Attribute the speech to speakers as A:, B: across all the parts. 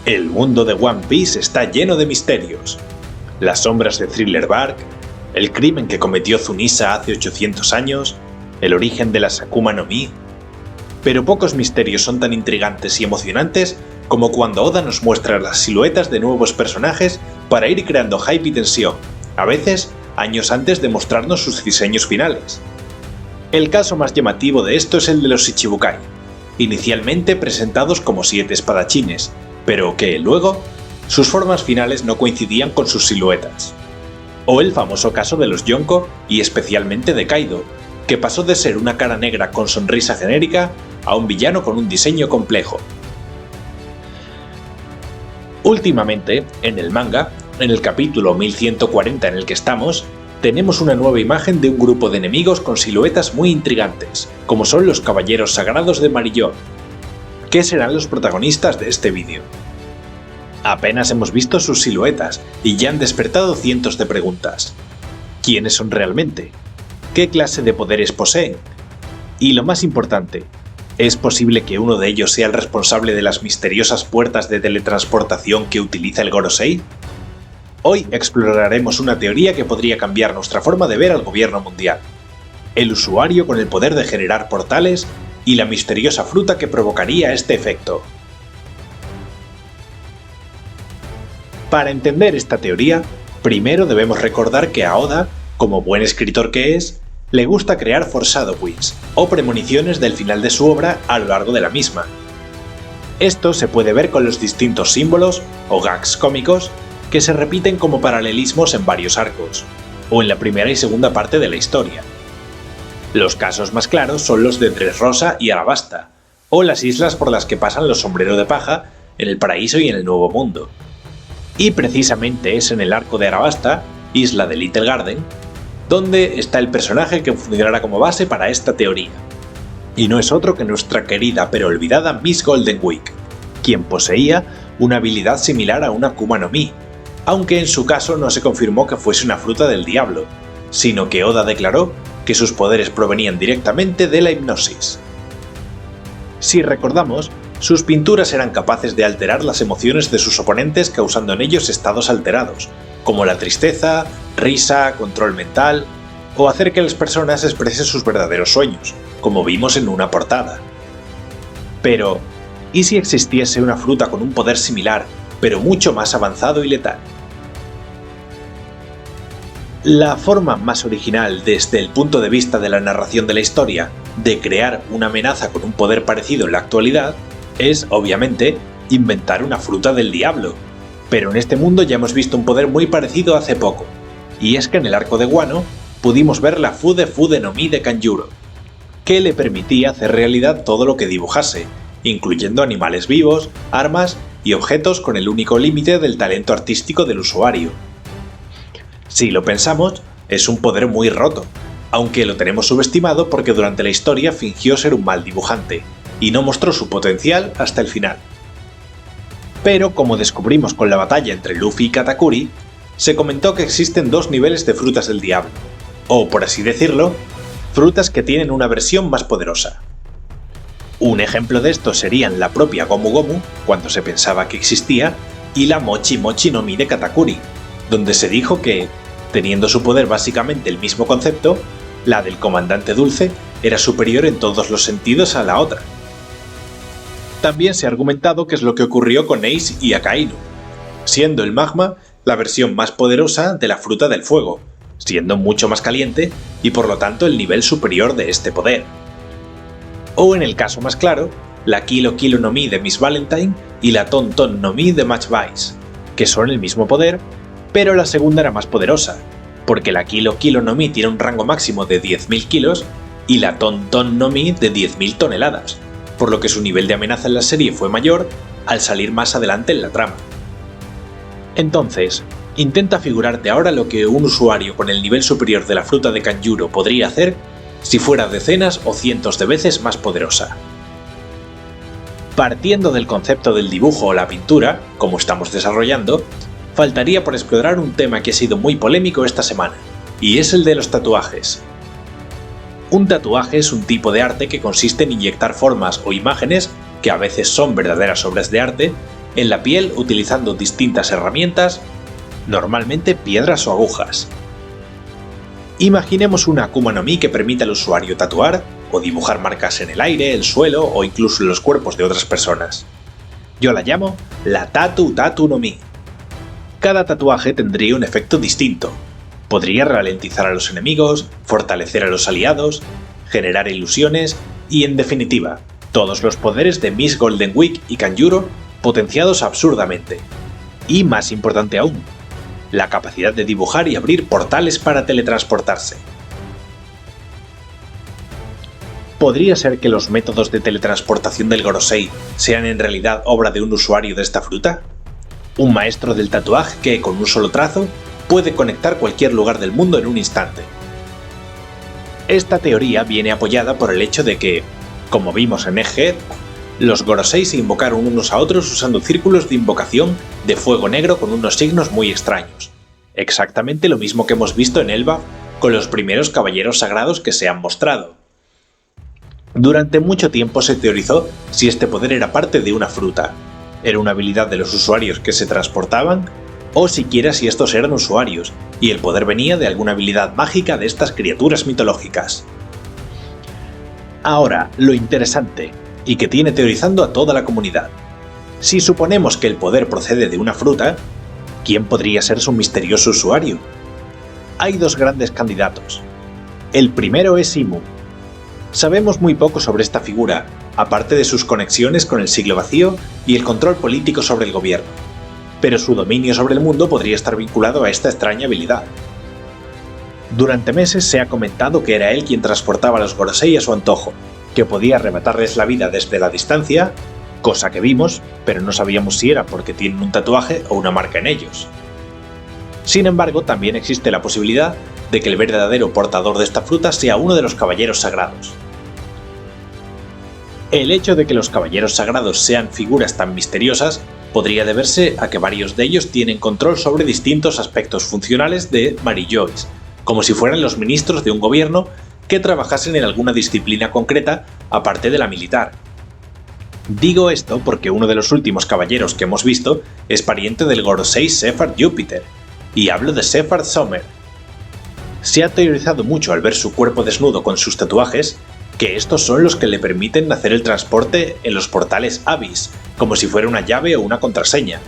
A: El mundo de One Piece está lleno de misterios. Las sombras de Thriller Bark, el crimen que cometió Zunisa hace 800 años, el origen de las Akuma no Mi. Pero pocos misterios son tan intrigantes y emocionantes como cuando Oda nos muestra las siluetas de nuevos personajes para ir creando hype y tensión, a veces años antes de mostrarnos sus diseños finales. El caso más llamativo de esto es el de los Shichibukai, inicialmente presentados como 7 espadachines, pero que, luego, sus formas finales no coincidían con sus siluetas. O el famoso caso de los Yonko y especialmente de Kaido, que pasó de ser una cara negra con sonrisa genérica a un villano con un diseño complejo. Últimamente, en el manga, en el capítulo 1140 en el que estamos, tenemos una nueva imagen de un grupo de enemigos con siluetas muy intrigantes, como son los Caballeros Sagrados de Marillón. ¿Qué serán los protagonistas de este vídeo? Apenas hemos visto sus siluetas y ya han despertado cientos de preguntas. ¿Quiénes son realmente? ¿Qué clase de poderes poseen? Y lo más importante, ¿es posible que uno de ellos sea el responsable de las misteriosas puertas de teletransportación que utiliza el Gorosei? Hoy exploraremos una teoría que podría cambiar nuestra forma de ver al gobierno mundial. El usuario con el poder de generar portales y la misteriosa fruta que provocaría este efecto. Para entender esta teoría, primero debemos recordar que a Oda, como buen escritor que es, le gusta crear foreshadowings, o premoniciones del final de su obra a lo largo de la misma. Esto se puede ver con los distintos símbolos, o gags cómicos, que se repiten como paralelismos en varios arcos, o en la primera y segunda parte de la historia. Los casos más claros son los de Dressrosa y Alabasta, o las islas por las que pasan los Sombrero de Paja en el Paraíso y en el Nuevo Mundo. Y precisamente es en el arco de Arabasta, isla de Little Garden, donde está el personaje que funcionará como base para esta teoría. Y no es otro que nuestra querida pero olvidada Miss Golden Week, quien poseía una habilidad similar a una Akuma no Mi, aunque en su caso no se confirmó que fuese una fruta del diablo, sino que Oda declaró que sus poderes provenían directamente de la hipnosis. Si recordamos, sus pinturas eran capaces de alterar las emociones de sus oponentes causando en ellos estados alterados, como la tristeza, risa, control mental, o hacer que las personas expresen sus verdaderos sueños, como vimos en una portada. Pero, ¿y si existiese una fruta con un poder similar, pero mucho más avanzado y letal? La forma más original desde el punto de vista de la narración de la historia de crear una amenaza con un poder parecido en la actualidad es, obviamente, inventar una fruta del diablo. Pero en este mundo ya hemos visto un poder muy parecido hace poco, y es que en el arco de Wano pudimos ver la Fude Fude no Mi de Kanjuro, que le permitía hacer realidad todo lo que dibujase, incluyendo animales vivos, armas y objetos con el único límite del talento artístico del usuario. Si lo pensamos, es un poder muy roto, aunque lo tenemos subestimado porque durante la historia fingió ser un mal dibujante, y no mostró su potencial hasta el final. Pero como descubrimos con la batalla entre Luffy y Katakuri, se comentó que existen dos niveles de frutas del diablo, o por así decirlo, frutas que tienen una versión más poderosa. Un ejemplo de esto serían la propia Gomu Gomu, cuando se pensaba que existía, y la Mochi Mochi no Mi de Katakuri, donde se dijo que, teniendo su poder básicamente el mismo concepto, la del comandante dulce era superior en todos los sentidos a la otra. También se ha argumentado que es lo que ocurrió con Ace y Akainu, siendo el magma la versión más poderosa de la fruta del fuego, siendo mucho más caliente y por lo tanto el nivel superior de este poder. O en el caso más claro, la Kilo Kilo no Mi de Miss Valentine y la Ton Ton no Mi de Match Vice, que son el mismo poder, pero la segunda era más poderosa, porque la Kilo Kilo no Mi tiene un rango máximo de 10.000 kilos y la Ton Ton no Mi de 10.000 toneladas, por lo que su nivel de amenaza en la serie fue mayor al salir más adelante en la trama. Entonces, intenta figurarte ahora lo que un usuario con el nivel superior de la fruta de Kanjuro podría hacer si fuera decenas o cientos de veces más poderosa. Partiendo del concepto del dibujo o la pintura, como estamos desarrollando, faltaría por explorar un tema que ha sido muy polémico esta semana, y es el de los tatuajes. Un tatuaje es un tipo de arte que consiste en inyectar formas o imágenes, que a veces son verdaderas obras de arte, en la piel utilizando distintas herramientas, normalmente piedras o agujas. Imaginemos una Akuma no Mi que permite al usuario tatuar o dibujar marcas en el aire, el suelo o incluso en los cuerpos de otras personas. Yo la llamo la Tatu Tatu no Mi. Cada tatuaje tendría un efecto distinto. Podría ralentizar a los enemigos, fortalecer a los aliados, generar ilusiones y, en definitiva, todos los poderes de Miss Golden Week y Kanjuro potenciados absurdamente. Y más importante aún, la capacidad de dibujar y abrir portales para teletransportarse. ¿Podría ser que los métodos de teletransportación del Gorosei sean en realidad obra de un usuario de esta fruta? Un maestro del tatuaje que, con un solo trazo, puede conectar cualquier lugar del mundo en un instante. Esta teoría viene apoyada por el hecho de que, como vimos en Egghead, los Gorosei se invocaron unos a otros usando círculos de invocación de fuego negro con unos signos muy extraños. Exactamente lo mismo que hemos visto en Elbaf con los primeros caballeros sagrados que se han mostrado. Durante mucho tiempo se teorizó si este poder era parte de una fruta, era una habilidad de los usuarios que se transportaban, o siquiera si estos eran usuarios, y el poder venía de alguna habilidad mágica de estas criaturas mitológicas. Ahora, lo interesante, y que tiene teorizando a toda la comunidad. Si suponemos que el poder procede de una fruta, ¿quién podría ser su misterioso usuario? Hay dos grandes candidatos. El primero es Imu. Sabemos muy poco sobre esta figura, aparte de sus conexiones con el siglo vacío y el control político sobre el gobierno, pero su dominio sobre el mundo podría estar vinculado a esta extraña habilidad. Durante meses se ha comentado que era él quien transportaba a los Gorosei a su antojo, que podía arrebatarles la vida desde la distancia, cosa que vimos, pero no sabíamos si era porque tienen un tatuaje o una marca en ellos. Sin embargo, también existe la posibilidad de que el verdadero portador de esta fruta sea uno de los caballeros sagrados. El hecho de que los caballeros sagrados sean figuras tan misteriosas podría deberse a que varios de ellos tienen control sobre distintos aspectos funcionales de Mary Joyce, como si fueran los ministros de un gobierno que trabajasen en alguna disciplina concreta aparte de la militar. Digo esto porque uno de los últimos caballeros que hemos visto es pariente del Gorosei Sephard Jupiter, y hablo de Sephard Sommer. Se ha teorizado mucho al ver su cuerpo desnudo con sus tatuajes, que estos son los que le permiten hacer el transporte en los portales Abyss, como si fuera una llave o una contraseña.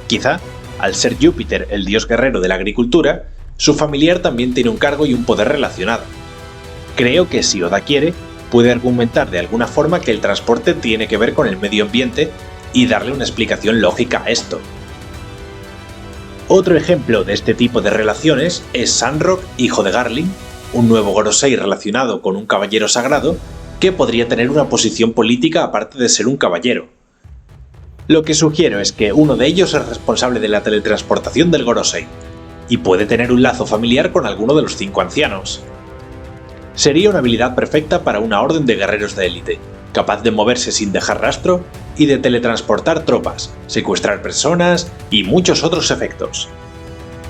A: Quizá, al ser Júpiter el dios guerrero de la agricultura, su familiar también tiene un cargo y un poder relacionado. Creo que si Oda quiere, puede argumentar de alguna forma que el transporte tiene que ver con el medio ambiente y darle una explicación lógica a esto. Otro ejemplo de este tipo de relaciones es Sandrock, hijo de Garling, un nuevo Gorosei relacionado con un caballero sagrado que podría tener una posición política aparte de ser un caballero. Lo que sugiero es que uno de ellos es responsable de la teletransportación del Gorosei, y puede tener un lazo familiar con alguno de los 5 ancianos. Sería una habilidad perfecta para una orden de guerreros de élite, capaz de moverse sin dejar rastro y de teletransportar tropas, secuestrar personas y muchos otros efectos.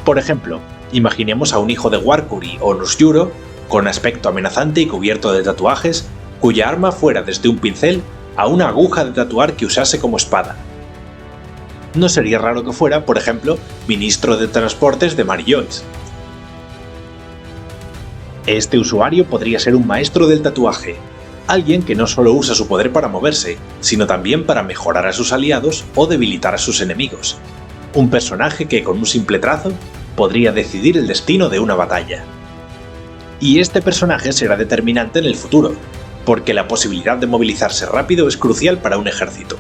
A: Por ejemplo, imaginemos a un hijo de Warkuri o Nusjuro, con aspecto amenazante y cubierto de tatuajes, cuya arma fuera desde un pincel a una aguja de tatuar que usase como espada. No sería raro que fuera, por ejemplo, ministro de Transportes de Mary Joyce. Este usuario podría ser un maestro del tatuaje, alguien que no solo usa su poder para moverse, sino también para mejorar a sus aliados o debilitar a sus enemigos. Un personaje que con un simple trazo podría decidir el destino de una batalla. Y este personaje será determinante en el futuro, porque la posibilidad de movilizarse rápido es crucial para un ejército.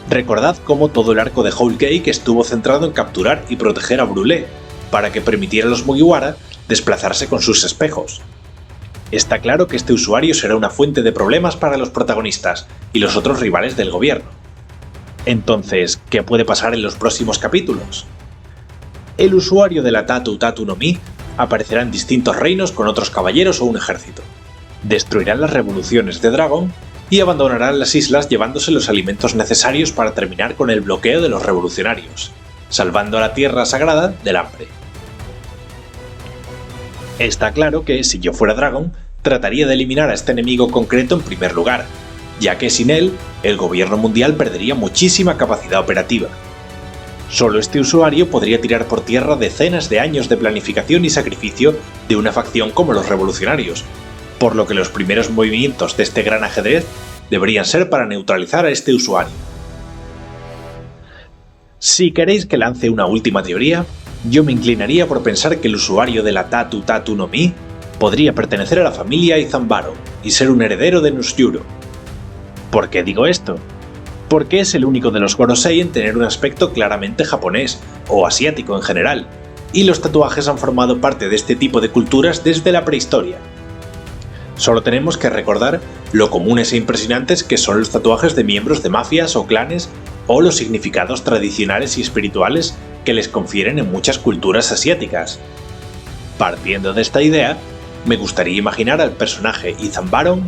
A: Recordad cómo todo el arco de Whole Cake estuvo centrado en capturar y proteger a Brûlé, para que permitiera a los Mugiwara desplazarse con sus espejos. Está claro que este usuario será una fuente de problemas para los protagonistas y los otros rivales del gobierno. Entonces, ¿qué puede pasar en los próximos capítulos? El usuario de la Tatu Tatu no Mi aparecerá en distintos reinos con otros caballeros o un ejército. Destruirán las revoluciones de Dragon y abandonarán las islas llevándose los alimentos necesarios para terminar con el bloqueo de los revolucionarios, salvando a la tierra sagrada del hambre. Está claro que, si yo fuera Dragon, trataría de eliminar a este enemigo concreto en primer lugar, ya que sin él, el gobierno mundial perdería muchísima capacidad operativa. Solo este usuario podría tirar por tierra decenas de años de planificación y sacrificio de una facción como los revolucionarios, por lo que los primeros movimientos de este gran ajedrez deberían ser para neutralizar a este usuario. Si queréis que lance una última teoría, yo me inclinaría por pensar que el usuario de la Tatu Tatu no Mi podría pertenecer a la familia Izanbaro y ser un heredero de Nusjuro. ¿Por qué digo esto? Porque es el único de los Gorosei en tener un aspecto claramente japonés, o asiático en general, y los tatuajes han formado parte de este tipo de culturas desde la prehistoria. Solo tenemos que recordar lo comunes e impresionantes que son los tatuajes de miembros de mafias o clanes, o los significados tradicionales y espirituales que les confieren en muchas culturas asiáticas. Partiendo de esta idea, me gustaría imaginar al personaje Izanbaro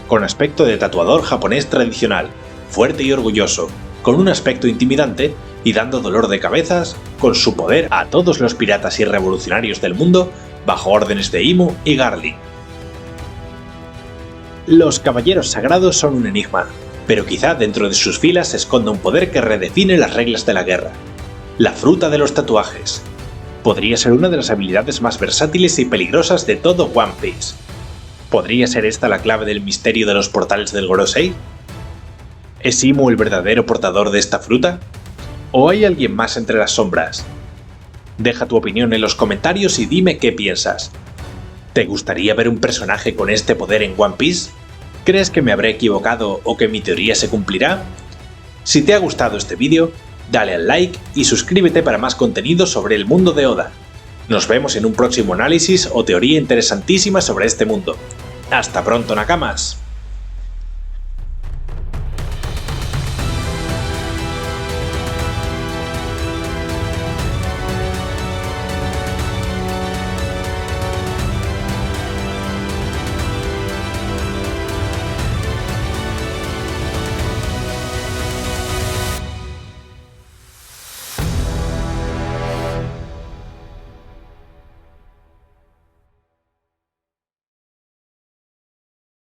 A: con aspecto de tatuador japonés tradicional, fuerte y orgulloso, con un aspecto intimidante y dando dolor de cabezas con su poder a todos los piratas y revolucionarios del mundo bajo órdenes de Imu y Garly. Los caballeros sagrados son un enigma, pero quizá dentro de sus filas se esconda un poder que redefine las reglas de la guerra. La fruta de los tatuajes. Podría ser una de las habilidades más versátiles y peligrosas de todo One Piece. ¿Podría ser esta la clave del misterio de los portales del Gorosei? ¿Es Imu el verdadero portador de esta fruta? ¿O hay alguien más entre las sombras? Deja tu opinión en los comentarios y dime qué piensas. ¿Te gustaría ver un personaje con este poder en One Piece? ¿Crees que me habré equivocado o que mi teoría se cumplirá? Si te ha gustado este vídeo, dale al like y suscríbete para más contenido sobre el mundo de Oda. Nos vemos en un próximo análisis o teoría interesantísima sobre este mundo. ¡Hasta pronto, Nakamas!